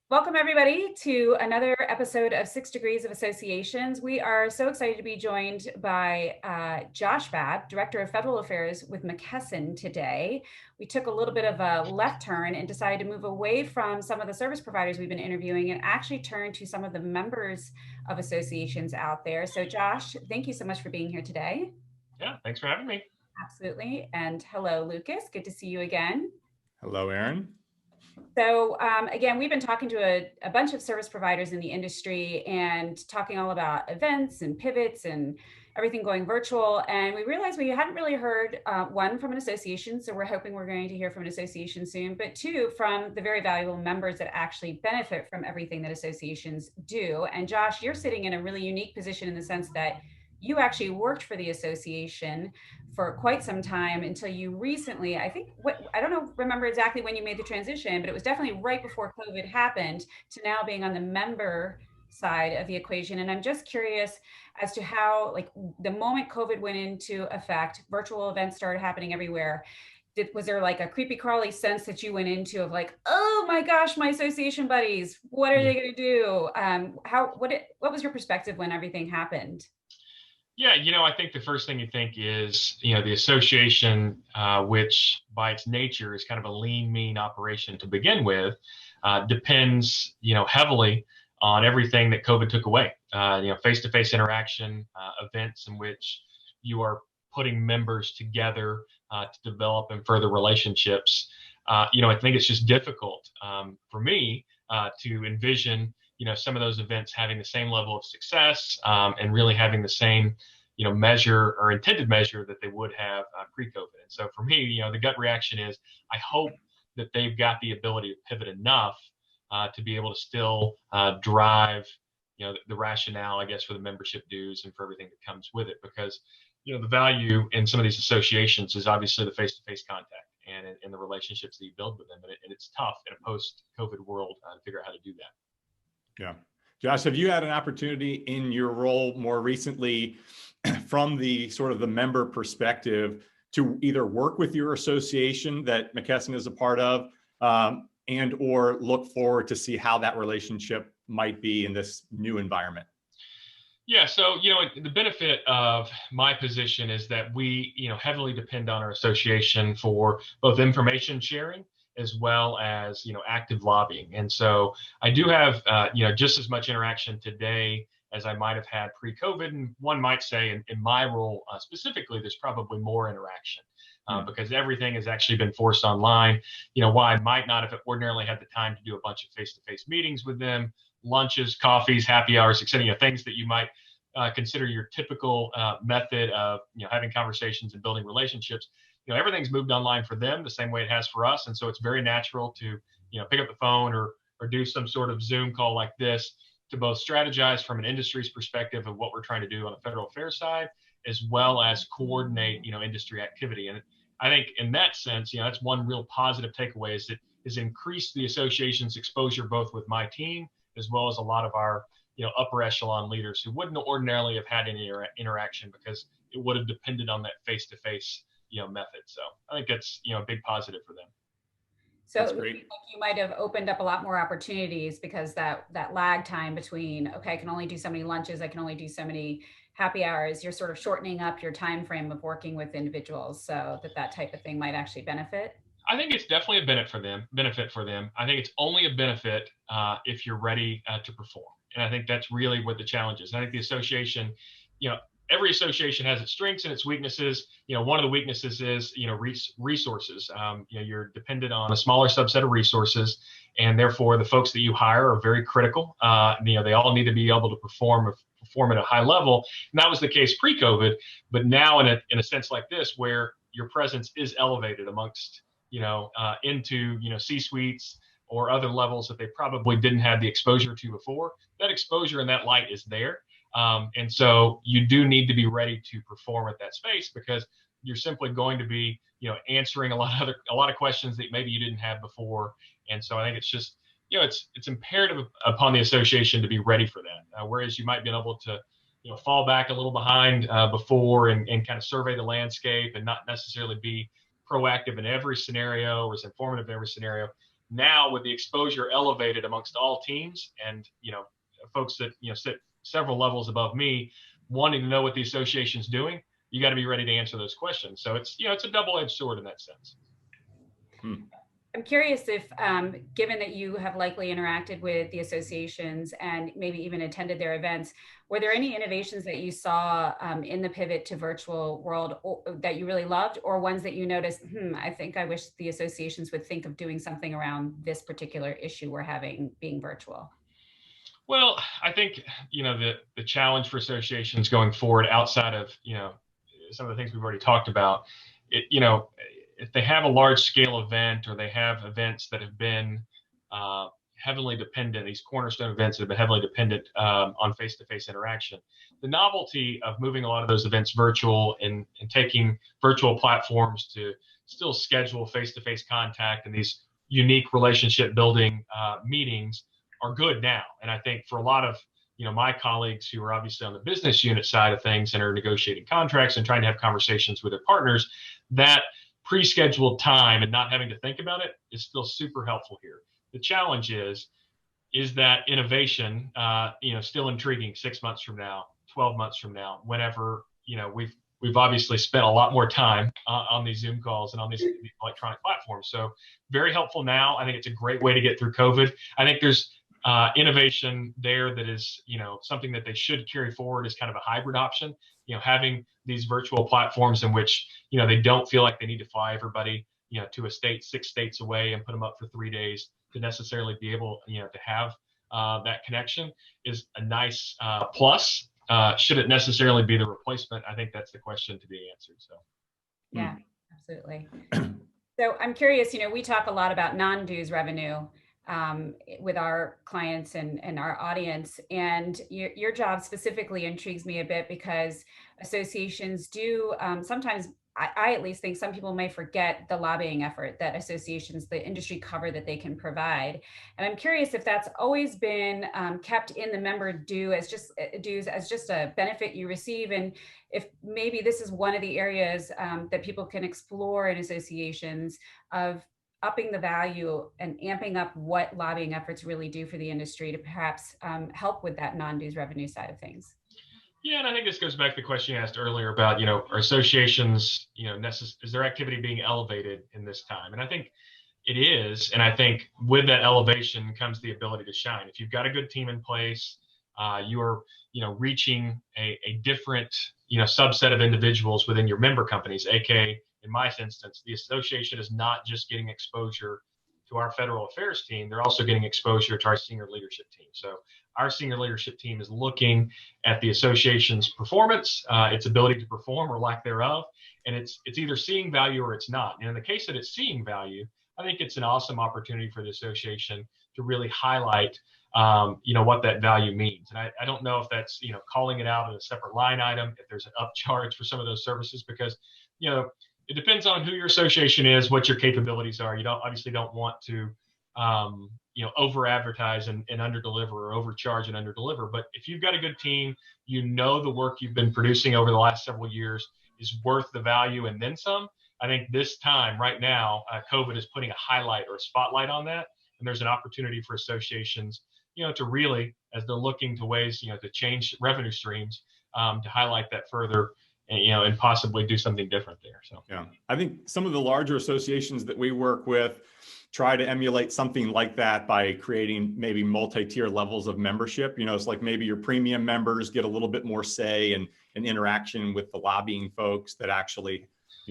Welcome, everybody, to another episode of 6 Degrees of Associations. We are so excited to be joined by Josh Babb, Director of Federal Affairs with McKesson today. We took a little bit of a left turn and decided to move away from some of the service providers we've been interviewing and actually turn to some of the members of associations out there. So, Josh, thank you so much for being here today. Yeah, thanks for having me. Absolutely. And hello, Lucas. Good to see you again. Hello, Aaron. So again, we've been talking to a bunch of service providers in the industry and talking all about events and pivots and everything going virtual. And we realized we hadn't really heard, one, from an association. So we're hoping we're going to hear from an association soon, but two, from the very valuable members that actually benefit from everything that associations do. And Josh, you're sitting in a really unique position in the sense that you actually worked for the association for quite some time until you recently, I think, I don't remember exactly when you made the transition, but it was definitely right before COVID happened to now being on the member side of the equation. And I'm just curious as to how, like, the moment COVID went into effect, virtual events started happening everywhere. Was there like a creepy crawly sense that you went into of like, oh my gosh, my association buddies, what are they going to do? What was your perspective when everything happened? Yeah, I think the first thing you think is, the association, which by its nature is kind of a lean, mean operation to begin with, depends, heavily on everything that COVID took away. Face-to-face interaction, events in which you are putting members together to develop and further relationships. I think it's just difficult for me to envision some of those events having the same level of success and really having the same, measure or intended measure that they would have pre-COVID. And so for me, the gut reaction is I hope that they've got the ability to pivot enough to be able to still drive, the rationale, I guess, for the membership dues and for everything that comes with it. Because, the value in some of these associations is obviously the face-to-face contact and the relationships that you build with them. And it's tough in a post-COVID world to figure out how to do that. Yeah. Josh, have you had an opportunity in your role more recently from the sort of the member perspective to either work with your association that McKesson is a part of and or look forward to see how that relationship might be in this new environment? Yeah, so, the benefit of my position is that we, heavily depend on our association for both information sharing as well as, active lobbying. And so I do have, just as much interaction today as I might have had pre-COVID. And one might say in my role specifically, there's probably more interaction because everything has actually been forced online. While I might not have ordinarily had the time to do a bunch of face-to-face meetings with them, lunches, coffees, happy hours, et cetera, things that you might consider your typical method of, having conversations and building relationships. Everything's moved online for them the same way it has for us. And so it's very natural to, pick up the phone or do some sort of Zoom call like this to both strategize from an industry's perspective of what we're trying to do on the federal affairs side, as well as coordinate, industry activity. And I think in that sense, that's one real positive takeaway is it has increased the association's exposure both with my team as well as a lot of our, upper echelon leaders who wouldn't ordinarily have had any interaction because it would have depended on that face-to-face method. So I think that's, a big positive for them. So you might have opened up a lot more opportunities because that lag time between, okay, I can only do so many lunches, I can only do so many happy hours, you're sort of shortening up your time frame of working with individuals so that type of thing might actually benefit. I think it's definitely a benefit for them. I think it's only a benefit if you're ready to perform. And I think that's really what the challenge is. I think the association, every association has its strengths and its weaknesses. One of the weaknesses is, resources. You're dependent on a smaller subset of resources, and therefore the folks that you hire are very critical. They all need to be able to perform at a high level. And that was the case pre-COVID, but now in a sense like this, where your presence is elevated amongst, into, C-suites or other levels that they probably didn't have the exposure to before, that exposure and that light is there. And so you do need to be ready to perform at that space because you're simply going to be, answering a lot of questions that maybe you didn't have before. And so I think it's just, it's imperative upon the association to be ready for that. Whereas you might be able to, fall back a little behind before and kind of survey the landscape and not necessarily be proactive in every scenario or as informative in every scenario. Now with the exposure elevated amongst all teams and, folks that, sit several levels above me wanting to know what the association's doing, you got to be ready to answer those questions. So it's, it's a double-edged sword in that sense. I'm curious if, given that you have likely interacted with the associations and maybe even attended their events, were there any innovations that you saw in the pivot to virtual world that you really loved, or ones that you noticed, I think I wish the associations would think of doing something around this particular issue we're having being virtual? Well, I think, the challenge for associations going forward outside of, some of the things we've already talked about, if they have a large scale event or they have events that have been heavily dependent, these cornerstone events that have been heavily dependent on face-to-face interaction, the novelty of moving a lot of those events virtual and taking virtual platforms to still schedule face-to-face contact and these unique relationship building meetings are good now. And I think for a lot of my colleagues who are obviously on the business unit side of things and are negotiating contracts and trying to have conversations with their partners, that pre-scheduled time and not having to think about it is still super helpful here. The challenge is that innovation, still intriguing 6 months from now, 12 months from now, whenever, we've obviously spent a lot more time on these Zoom calls and on these electronic platforms. So very helpful now. I think it's a great way to get through COVID. I think there's innovation there that is, something that they should carry forward as kind of a hybrid option, having these virtual platforms in which, they don't feel like they need to fly everybody, to a state 6 states away and put them up for 3 days to necessarily be able, to have that connection is a nice plus. Should it necessarily be the replacement? I think that's the question to be answered. So. Yeah, absolutely. So I'm curious, we talk a lot about non-dues revenue with our clients and our audience. And your job specifically intrigues me a bit because associations do sometimes, I at least think some people may forget the lobbying effort that associations, the industry cover that they can provide. And I'm curious if that's always been kept in the member dues as just a benefit you receive. And if maybe this is one of the areas that people can explore in associations of upping the value and amping up what lobbying efforts really do for the industry to perhaps help with that non-dues revenue side of things. Yeah, and I think this goes back to the question you asked earlier about, are associations, is their activity being elevated in this time? And I think it is. And I think with that elevation comes the ability to shine. If you've got a good team in place, you're, reaching a different, subset of individuals within your member companies, aka in my instance, the association is not just getting exposure to our federal affairs team, they're also getting exposure to our senior leadership team. So our senior leadership team is looking at the association's performance, its ability to perform or lack thereof, and it's either seeing value or it's not. And in the case that it's seeing value, I think it's an awesome opportunity for the association to really highlight, what that value means. And I don't know if that's, calling it out in a separate line item, if there's an upcharge for some of those services, because, it depends on who your association is, what your capabilities are. You obviously don't want to, over advertise and under deliver or overcharge and under deliver. But if you've got a good team, the work you've been producing over the last several years is worth the value and then some. I think this time right now, COVID is putting a highlight or a spotlight on that. And there's an opportunity for associations, to really, as they're looking to ways, to change revenue streams, to highlight that further and possibly do something different there. So, yeah, I think some of the larger associations that we work with try to emulate something like that by creating maybe multi-tier levels of membership. It's like maybe your premium members get a little bit more say and interaction with the lobbying folks that actually,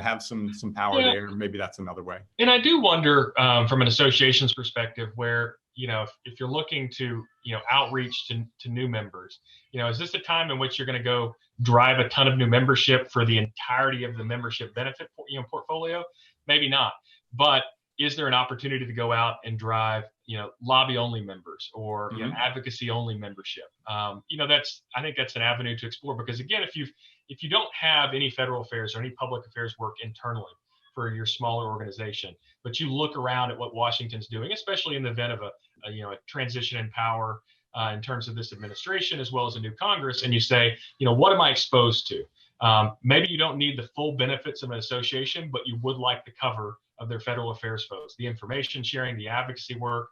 have some power there. Maybe that's another way. And I do wonder from an association's perspective where, if you're looking to, outreach to new members, is this a time in which you're going to go drive a ton of new membership for the entirety of the membership benefit, portfolio? Maybe not. But is there an opportunity to go out and drive, lobby only members or advocacy only membership? I think that's an avenue to explore, because again, if you don't have any federal affairs or any public affairs work internally for your smaller organization, but you look around at what Washington's doing, especially in the event of a a transition in power in terms of this administration as well as a new Congress, and you say, what am I exposed to? Maybe you don't need the full benefits of an association, but you would like the cover of their federal affairs folks, the information sharing, the advocacy work.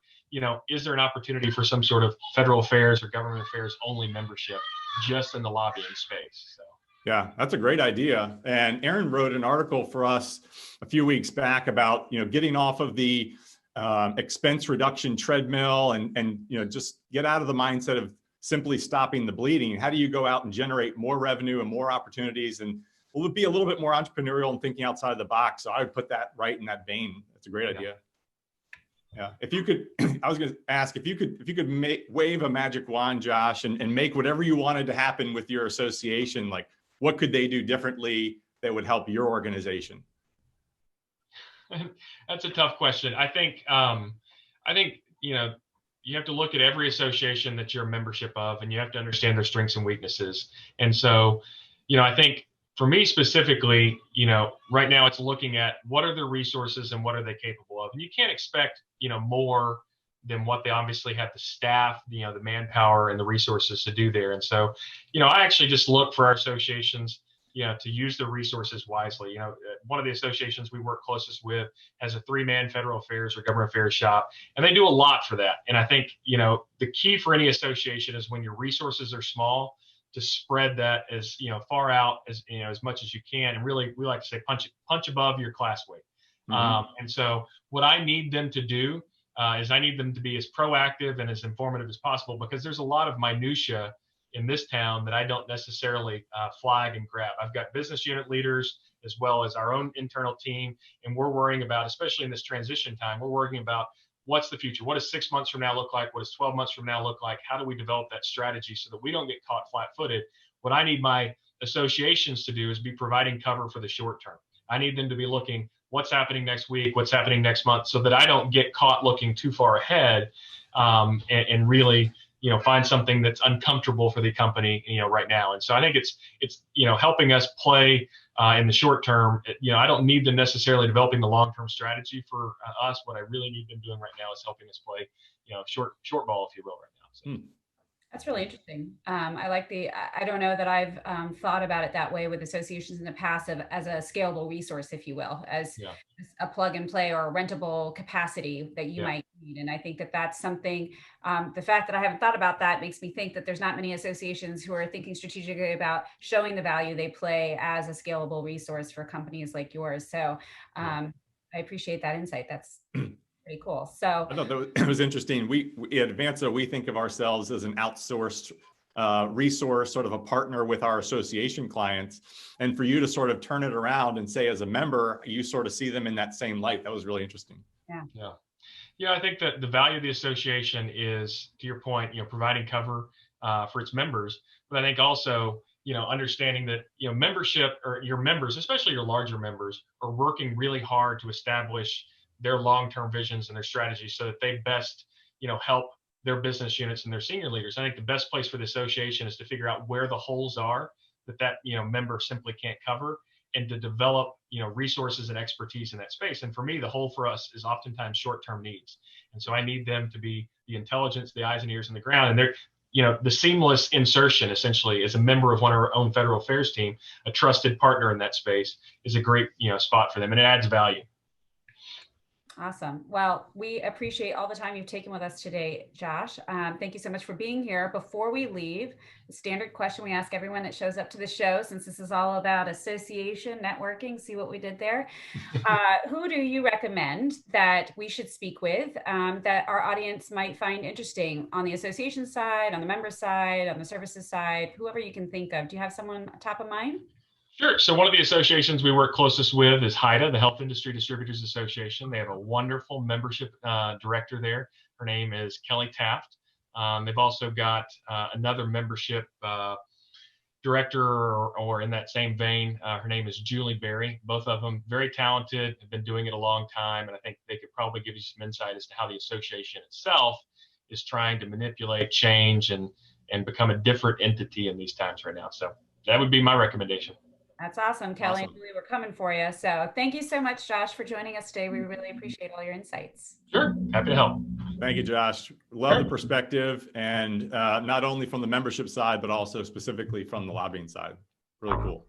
Is there an opportunity for some sort of federal affairs or government affairs only membership just in the lobbying space? So. Yeah, that's a great idea. And Aaron wrote an article for us a few weeks back about, getting off of the expense reduction treadmill and just get out of the mindset of simply stopping the bleeding. How do you go out and generate more revenue and more opportunities, and will be a little bit more entrepreneurial and thinking outside the box? So I would put that right in that vein. That's a great idea. Yeah. If you could, I was going to ask if you could wave a magic wand, Josh, and make whatever you wanted to happen with your association, like what could they do differently that would help your organization? That's a tough question. I think you have to look at every association that you're a membership of, and you have to understand their strengths and weaknesses. And so, I think for me specifically, right now it's looking at what are their resources and what are they capable of. And you can't expect, more than what they obviously have the staff, the manpower and the resources to do there. And so, I actually just look for our associations, to use the resources wisely. One of the associations we work closest with has a 3-man federal affairs or government affairs shop, and they do a lot for that. And I think, the key for any association is when your resources are small, to spread that as, far out as much as you can. And really, we like to say punch above your class weight. Mm-hmm. And so what I need them to do is I need them to be as proactive and as informative as possible, because there's a lot of minutia in this town that I don't necessarily flag and grab. I've got business unit leaders as well as our own internal team, and we're worrying about, especially in this transition time, we're worrying about what's the future? What does 6 months from now look like? What does 12 months from now look like? How do we develop that strategy so that we don't get caught flat-footed? What I need my associations to do is be providing cover for the short term. I need them to be looking what's happening next week, what's happening next month, so that I don't get caught looking too far ahead and really, find something that's uncomfortable for the company, right now. And so I think it's helping us play in the short term. I don't need them necessarily developing the long-term strategy for us. What I really need them doing right now is helping us play, short ball, if you will, right now. So. That's really interesting. I like I don't know that I've thought about it that way with associations in the past as a scalable resource, if you will, as a plug and play or a rentable capacity that you might need. And I think that that's something, the fact that I haven't thought about that makes me think that there's not many associations who are thinking strategically about showing the value they play as a scalable resource for companies like yours. So I appreciate that insight. That's pretty cool. So I thought that was interesting. We at Advanza, we think of ourselves as an outsourced resource, sort of a partner with our association clients. And for you to sort of turn it around and say, as a member, you sort of see them in that same light. That was really interesting. Yeah, I think that the value of the association is, to your point, providing cover for its members. But I think also, understanding that, membership, or your members, especially your larger members, are working really hard to establish their long-term visions and their strategies so that they best, help their business units and their senior leaders. I think the best place for the association is to figure out where the holes are that member simply can't cover, and to develop, resources and expertise in that space. And for me, the hole for us is oftentimes short-term needs. And so I need them to be the intelligence, the eyes and ears on the ground. And they're, the seamless insertion, essentially, as a member of one of our own federal affairs team, a trusted partner in that space, is a great, spot for them, and it adds value. Awesome. Well, we appreciate all the time you've taken with us today, Josh. Thank you so much for being here. Before we leave, the standard question we ask everyone that shows up to the show, since this is all about association networking, see what we did there. Who do you recommend that we should speak with that our audience might find interesting on the association side, on the member side, on the services side, whoever you can think of? Do you have someone top of mind? Sure. So one of the associations we work closest with is HIDA, the Health Industry Distributors Association. They have a wonderful membership director there. Her name is Kelly Taft. They've also got another membership director, or in that same vein, her name is Julie Berry. Both of them very talented, have been doing it a long time, and I think they could probably give you some insight as to how the association itself is trying to manipulate change and become a different entity in these times right now. So that would be my recommendation. That's awesome, Kelly. Awesome. We were coming for you. So thank you so much, Josh, for joining us today. We really appreciate all your insights. Sure, happy to help. Thank you, Josh. Love the perspective, and not only from the membership side, but also specifically from the lobbying side. Really cool.